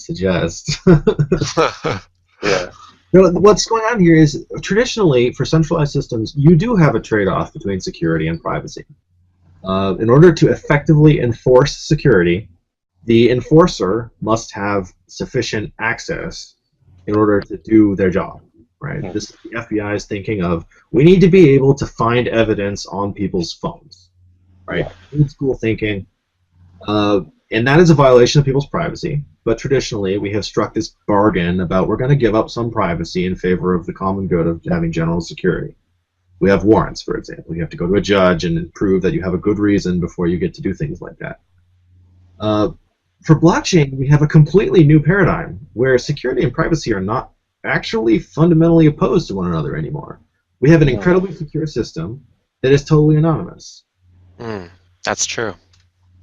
suggest. Yeah. What's going on here is, traditionally, for centralized systems, you do have a trade-off between security and privacy. In order to effectively enforce security, the enforcer must have sufficient access in order to do their job. Right? This is the FBI's thinking of, we need to be able to find evidence on people's phones. Right? Old school thinking. And that is a violation of people's privacy. But traditionally, we have struck this bargain about, we're going to give up some privacy in favor of the common good of having general security. We have warrants, for example. You have to go to a judge and prove that you have a good reason before you get to do things like that. For blockchain, we have a completely new paradigm where security and privacy are not actually fundamentally opposed to one another anymore. We have an incredibly secure system that is totally anonymous. That's true.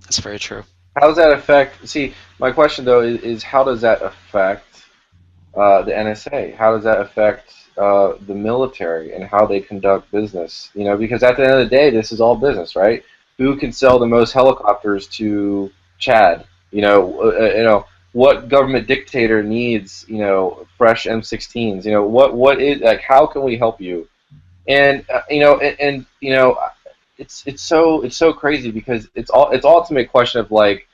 That's very true. How does that affect? See, my question though is how does that affect the NSA? How does that affect the military and how they conduct business? You know, because at the end of the day, this is all business, right? Who can sell the most helicopters to Chad? You know, what government dictator needs, you know, fresh M16s? You know, what is, like, how can we help you? And it's so crazy because it's ultimate question of like,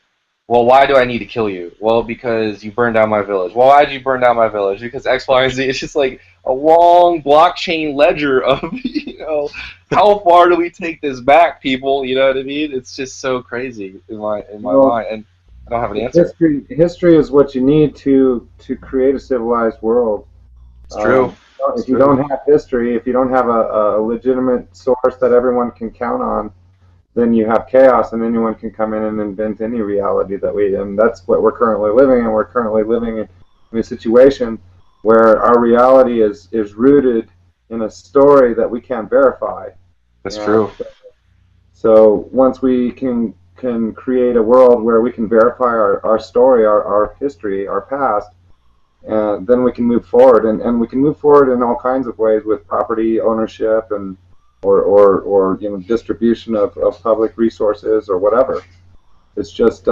well, why do I need to kill you? Well, because you burned down my village. Well, why did you burn down my village? Because X, Y, and Z. It's just like a long blockchain ledger of, you know, how far do we take this back, people? You know what I mean? It's just so crazy in my mind, and I don't have an answer. History is what you need to create a civilized world. It's true. If you don't have history, if you don't have a legitimate source that everyone can count on, then you have chaos, and anyone can come in and invent any reality and that's what we're currently living in. We're currently living in a situation where our reality is rooted in a story that we can't verify. That's true. So once we can create a world where we can verify our story, our history, our past, then we can move forward, and we can move forward in all kinds of ways with property ownership and or you know, distribution of public resources or whatever. It's just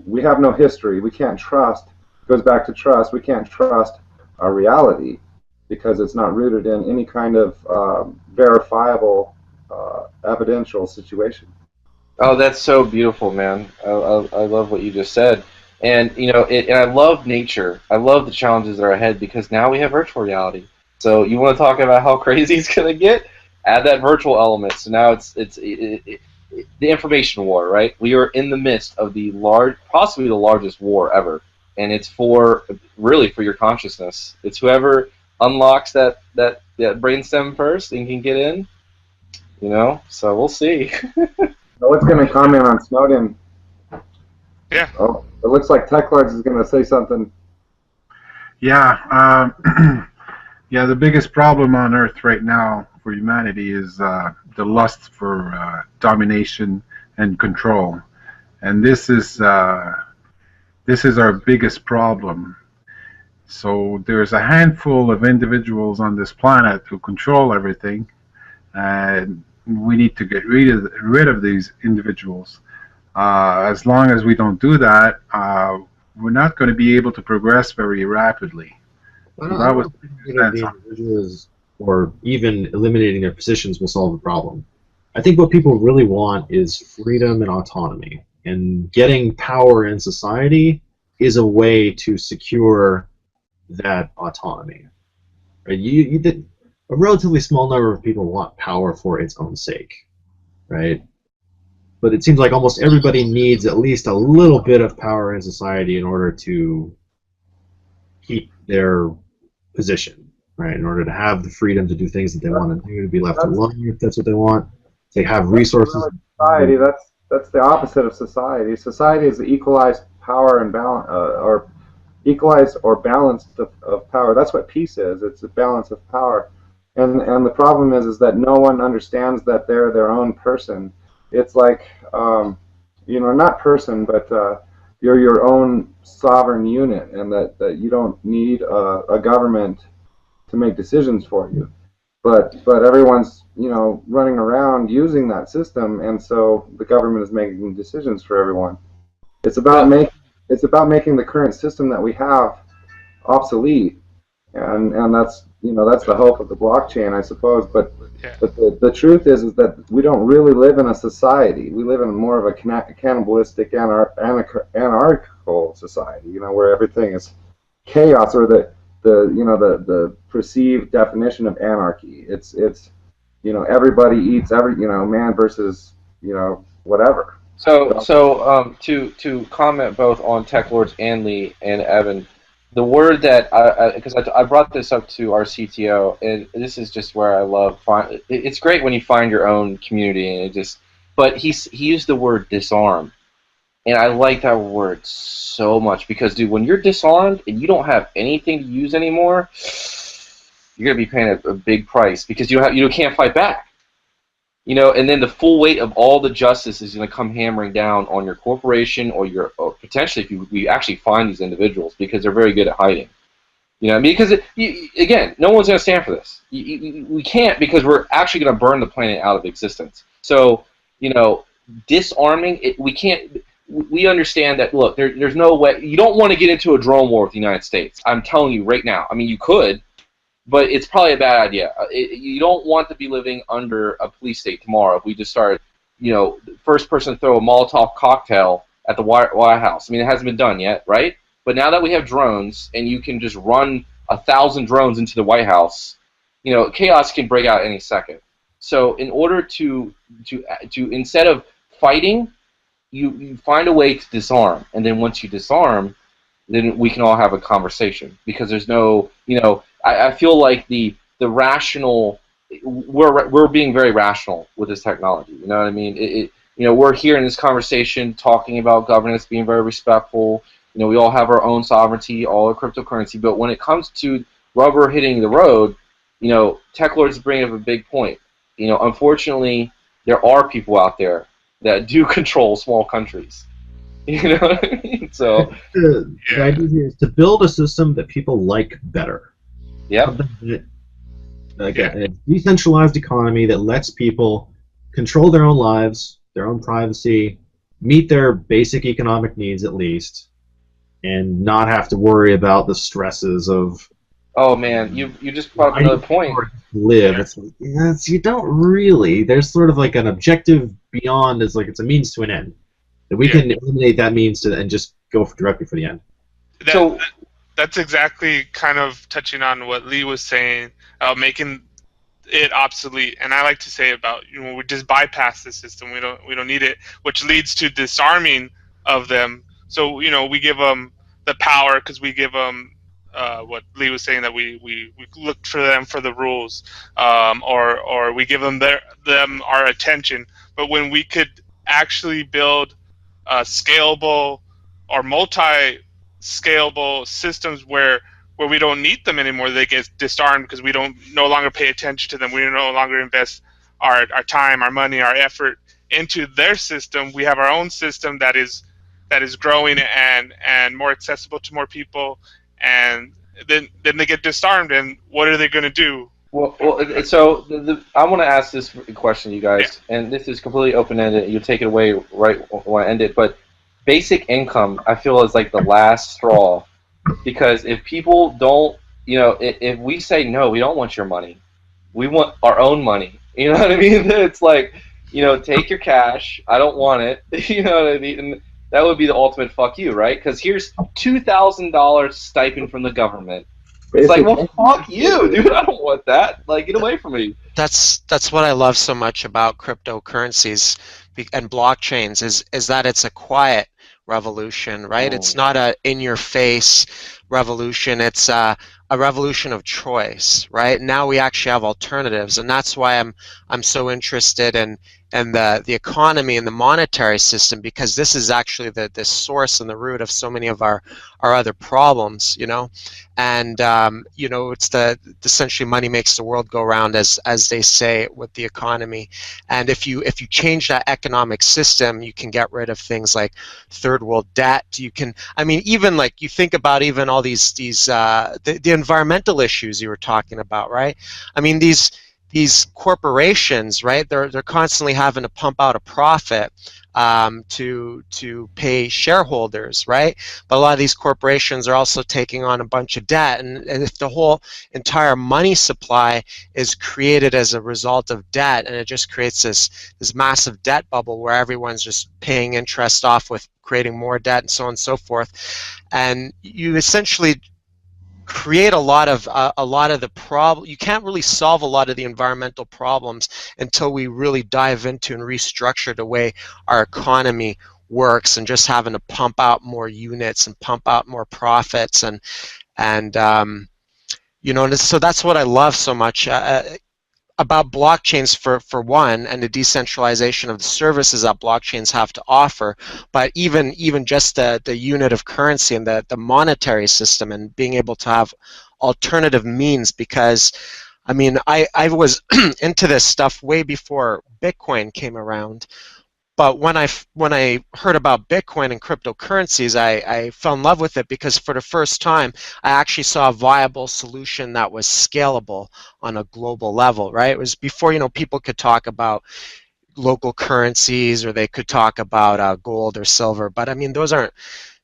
we have no history. We can't trust. It goes back to trust. We can't trust our reality because it's not rooted in any kind of verifiable evidential situation. Oh, that's so beautiful, man. I love what you just said. And you know, and I love nature. I love the challenges that are ahead because now we have virtual reality. So you want to talk about how crazy it's gonna get? Add that virtual element. So now it's the information war, right? We are in the midst of possibly the largest war ever, and it's really for your consciousness. It's whoever unlocks that brainstem first and can get in. You know, so we'll see. So what's going to comment on Snowden? Yeah. Oh, it looks like TechLards is going to say something. Yeah. Yeah, the biggest problem on Earth right now for humanity is the lust for domination and control, and this is our biggest problem. So there's a handful of individuals on this planet who control everything, and we need to get rid of these individuals. As long as we don't do that, we're not going to be able to progress very rapidly. That was the individuals, or even eliminating their positions, will solve the problem. I think what people really want is freedom and autonomy, and getting power in society is a way to secure that autonomy. Right? A relatively small number of people want power for its own sake, right? But it seems like almost everybody needs at least a little bit of power in society in order to keep their position, right? In order to have the freedom to do things that they want to do, to be left alone if that's what they want. They have resources. Society, that's the opposite of society. Society is the equalized power and balance, or equalized or balanced of power. That's what peace is. It's a balance of power. And the problem is that no one understands that they're their own person. It's like, you know, not person, but you're your own sovereign unit, and that you don't need a government to make decisions for you. But everyone's, you know, running around using that system, and so the government is making decisions for everyone. It's about making it's about making the current system that we have obsolete, and that's that's the hope of the blockchain, I suppose. But Yeah. the truth is that we don't really live in a society. We live in more of a cannibalistic anarchical society, where everything is chaos, or the perceived definition of anarchy. It's everybody eats man versus whatever. To comment both on Tech Lords and Lee and Evan, the word that because I brought this up to our CTO, and this is just where I love it's great when you find your own community, and but he used the word disarm, and I like that word so much because, dude, when you're disarmed and you don't have anything to use anymore, you're gonna be paying a big price because you can't fight back. And then the full weight of all the justice is going to come hammering down on your corporation or potentially if we actually find these individuals, because they're very good at hiding. Because again, no one's going to stand for this. We can't, because we're actually going to burn the planet out of existence. So, disarming it, we can't. We understand that. Look, there's no way. You don't want to get into a drone war with the United States. I'm telling you right now. I mean, you could. But it's probably a bad idea. You don't want to be living under a police state tomorrow if we just started, first person to throw a Molotov cocktail at the White House. I mean, it hasn't been done yet, right? But now that we have drones and you can just run 1,000 drones into the White House, chaos can break out any second. So in order to instead of fighting, you find a way to disarm. And then once you disarm, then we can all have a conversation, because there's no, I feel like the rational, we're being very rational with this technology. You know what I mean? We're here in this conversation talking about governance, being very respectful. We all have our own sovereignty, all our cryptocurrency. But when it comes to rubber hitting the road, Tech Lords bring up a big point. Unfortunately, there are people out there that do control small countries. You know what I mean? So the idea here is to build a system that people like better. Yeah. A decentralized economy that lets people control their own lives, their own privacy, meet their basic economic needs at least, and not have to worry about the stresses of. Oh man, you just brought up another point. Live. It's like, you don't really. There's sort of like an objective beyond. It's like it's a means to an end. That we can eliminate that means and just go directly for the end. That's exactly kind of touching on what Lee was saying, making it obsolete. And I like to say about we just bypass the system. We don't need it, which leads to disarming of them. So we give them the power because we give them what Lee was saying, that we look for them for the rules, or we give them our attention. But when we could actually build scalable or multi-scalable systems where we don't need them anymore, they get disarmed because we no longer pay attention to them. We no longer invest our time, our money, our effort into their system. We have our own system that is growing and more accessible to more people, and then they get disarmed, and what are they going to do? Well, so I want to ask this question, you guys, and this is completely open-ended. You'll take it away right when I end it, but basic income, I feel, is like the last straw, because if people don't, if we say, no, we don't want your money, we want our own money, you know what I mean? It's like, take your cash, I don't want it, you know what I mean? And that would be the ultimate fuck you, right? Because here's $2,000 stipend from the government. It's like, well, fuck you, dude. I don't want that. Like, get away from me. That's what I love so much about cryptocurrencies and blockchains is that it's a quiet revolution, right? Oh. It's not a in-your-face revolution. It's a revolution of choice, right? Now we actually have alternatives, and that's why I'm so interested in the economy and the monetary system, because this is actually the source and the root of so many of our other problems, and it's essentially money makes the world go round, as they say with the economy. And if you change that economic system, you can get rid of things like third world debt. You can, even like you think about even all these the environmental issues you were talking about, right? These corporations, right? They're constantly having to pump out a profit. to pay shareholders, right? But a lot of these corporations are also taking on a bunch of debt, and if the whole entire money supply is created as a result of debt, and it just creates this massive debt bubble where everyone's just paying interest off with creating more debt and so on and so forth, and you essentially create a lot of the problem. You can't really solve a lot of the environmental problems until we really dive into and restructure the way our economy works, and just having to pump out more units and pump out more profits, and you know, and so that's what I love so much about blockchains, for one, and the decentralization of the services that blockchains have to offer, but even just the unit of currency and the monetary system, and being able to have alternative means. Because I mean, I was into this stuff way before Bitcoin came around, but when I heard about Bitcoin and cryptocurrencies, I fell in love with it, because for the first time I actually saw a viable solution that was scalable on a global level, right? It was before, you know, people could talk about local currencies, or they could talk about gold or silver, but I mean, those aren't,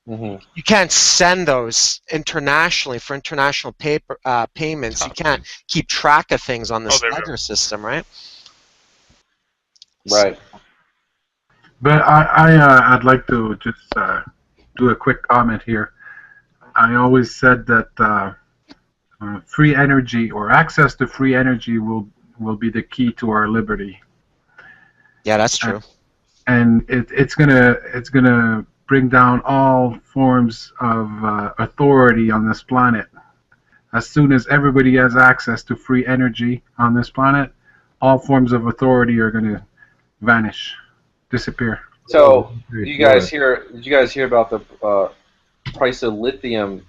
you can't send those internationally for international payments. You can't keep track of things on this ledger system, right? Right. But I'd like to just do a quick comment here. I always said that free energy, or access to free energy, will be the key to our liberty. Yeah, that's true. And it's gonna bring down all forms of authority on this planet. As soon as everybody has access to free energy on this planet, all forms of authority are going to vanish, disappear. So, did you guys hear about the price of lithium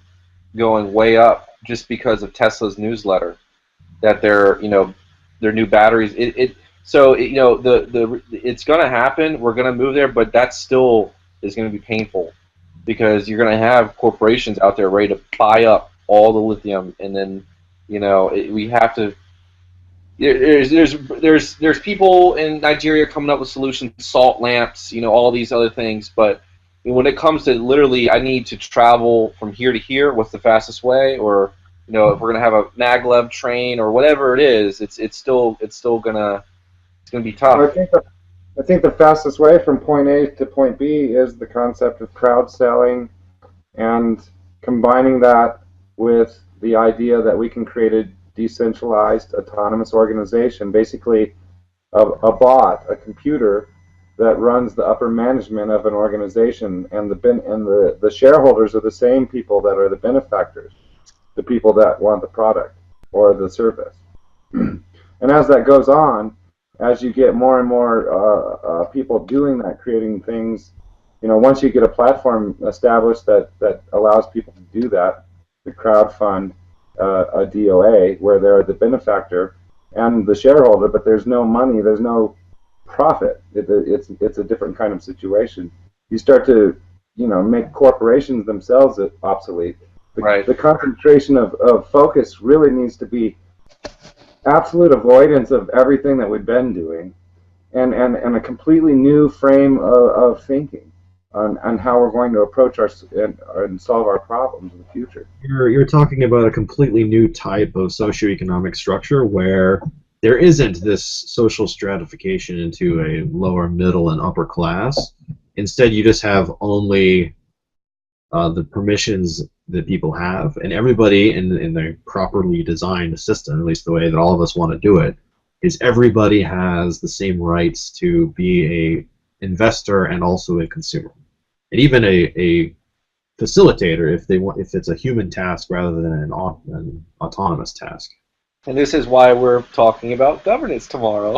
going way up just because of Tesla's newsletter? That their new batteries. It's going to happen. We're going to move there, but that still is going to be painful, because you're going to have corporations out there ready to buy up all the lithium, and then we have to. There's people in Nigeria coming up with solutions, salt lamps, all these other things. But when it comes to literally, I need to travel from here to here. What's the fastest way? Or if we're gonna have a maglev train or whatever it is, it's still gonna be tough. I think the fastest way from point A to point B is the concept of crowd selling, and combining that with the idea that we can create a decentralized autonomous organization, basically a bot, a computer that runs the upper management of an organization, and the shareholders are the same people that are the benefactors, the people that want the product or the service. And as that goes on, as you get more and more people doing that, creating things, once you get a platform established that allows people to do that, the crowd fund a DOA where they're the benefactor and the shareholder, but there's no money, there's no profit. It's a different kind of situation. You start to make corporations themselves obsolete. The concentration of focus really needs to be absolute avoidance of everything that we've been doing, and a completely new frame of thinking on how we're going to approach and solve our problems in the future. You're talking about a completely new type of socioeconomic structure where there isn't this social stratification into a lower, middle, and upper class. Instead, you just have only the permissions that people have, and everybody in the properly designed system, at least the way that all of us want to do it, is everybody has the same rights to be a investor and also a consumer, and even a facilitator if it's a human task rather than an autonomous task. And this is why we're talking about governance tomorrow,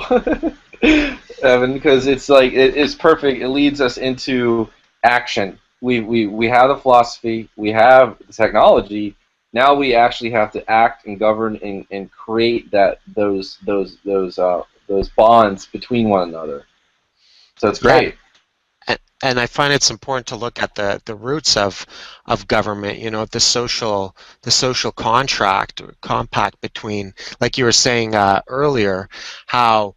Evan, because it's like it's perfect. It leads us into action. We have the philosophy, we have the technology. Now we actually have to act and govern and create those bonds between one another. So it's great. Yeah. And I find it's important to look at the roots of government. The social contract or compact between, like you were saying earlier, how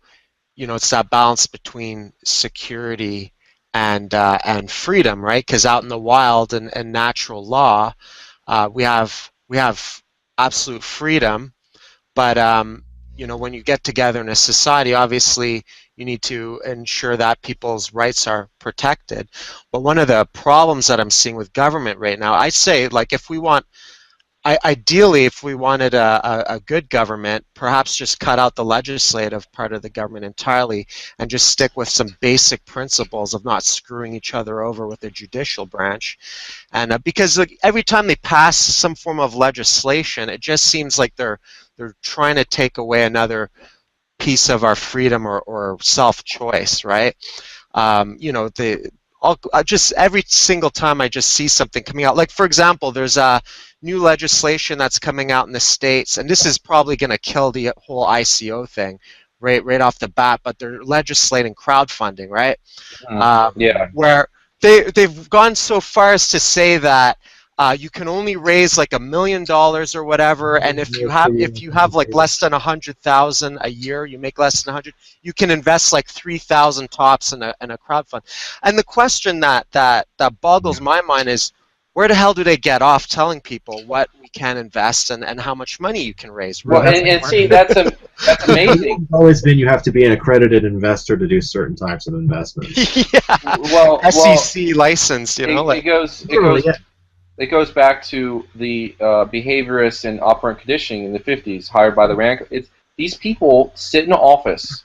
it's that balance between security and freedom, right? Because out in the wild and natural law, we have absolute freedom, but you know, when you get together in a society, obviously you need to ensure that people's rights are protected. But one of the problems that I'm seeing with government right now, I say, like, if we want, ideally, if we wanted a good government, perhaps just cut out the legislative part of the government entirely and just stick with some basic principles of not screwing each other over with the judicial branch. And because like, every time they pass some form of legislation, it just seems like they're trying to take away another piece of our freedom or self-choice, right? You know, just every single time I just see something coming out, like for example, there's a new legislation that's coming out in the States, and this is probably going to kill the whole ICO thing right off the bat, but they're legislating crowdfunding, right? Yeah. Where they've gone so far as to say that you can only raise like $1 million or whatever, and if you have like less than 100,000 a year, you make less than 100, you can invest like 3,000 tops in a crowdfund. And the question that boggles my mind is, where the hell do they get off telling people what we can invest and how much money you can raise? Well, Really? and see, that's amazing. It's always been you have to be an accredited investor to do certain types of investments. Yeah. Well, SEC licensed, you know. it goes back to the behaviorists and operant conditioning in the 50s, hired by the Rand. These people sit in an office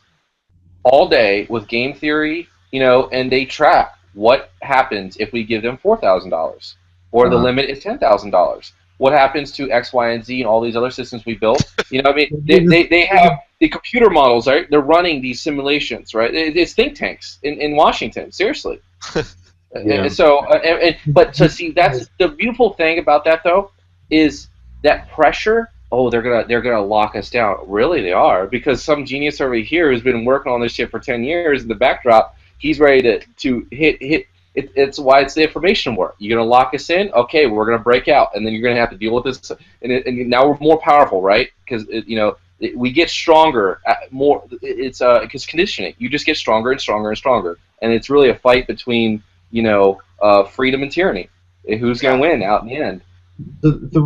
all day with game theory, you know, and they track what happens if we give them $4,000, or the limit is $10,000. What happens to X, Y, and Z and all these other systems we built? You know, I mean, they have the computer models, right? They're running these simulations, right? It's think tanks in Washington, seriously. Yeah. But to see, that's the beautiful thing about that, though, is that pressure. Oh, they're gonna lock us down. Really, they are, because some genius over here who's been working on this shit for 10 years in the backdrop, he's ready to hit. It's why it's the information war. You're gonna lock us in. Okay, we're gonna break out, and then you're gonna have to deal with this. And now we're more powerful, right? Because you know, we get stronger. More, it's because conditioning. You just get stronger and stronger and stronger, and it's really a fight between, you know, freedom and tyranny. Who's going to win out in the end? The